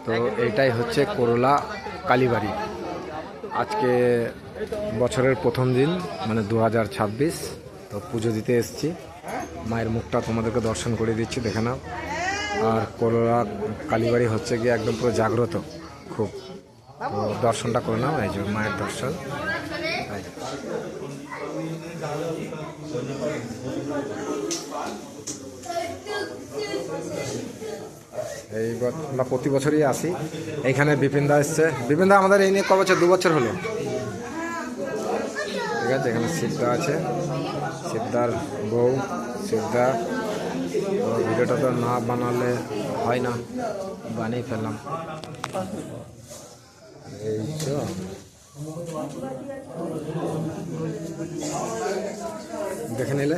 তো এইটাই হচ্ছে করলা কালীবাড়ি। আজকে বছরের প্রথম দিন, মানে 2026। তো পুজো দিতে এসেছি, মায়ের মুখটা তোমাদেরকে দর্শন করে দিচ্ছি, দেখে নাও। আর করলা কালীবাড়ি হচ্ছে গিয়ে একদম পুরো জাগ্রত খুব। তো দর্শনটা করে নাও, এই যে মায়ের দর্শন। এই আমরা প্রতি বছরই আসি এইখানে। বিপিনদা এসছে। বিপিনদা আমাদের এই নিয়ে ক বছর? 2 বছর হলো। ঠিক আছে, এখানে শিবদা আছে, শিবদার বউ শিবদা। ভিডিওটা তো না বানালে হয় না, বানিয়ে ফেললাম। এই তো দেখে নিলে।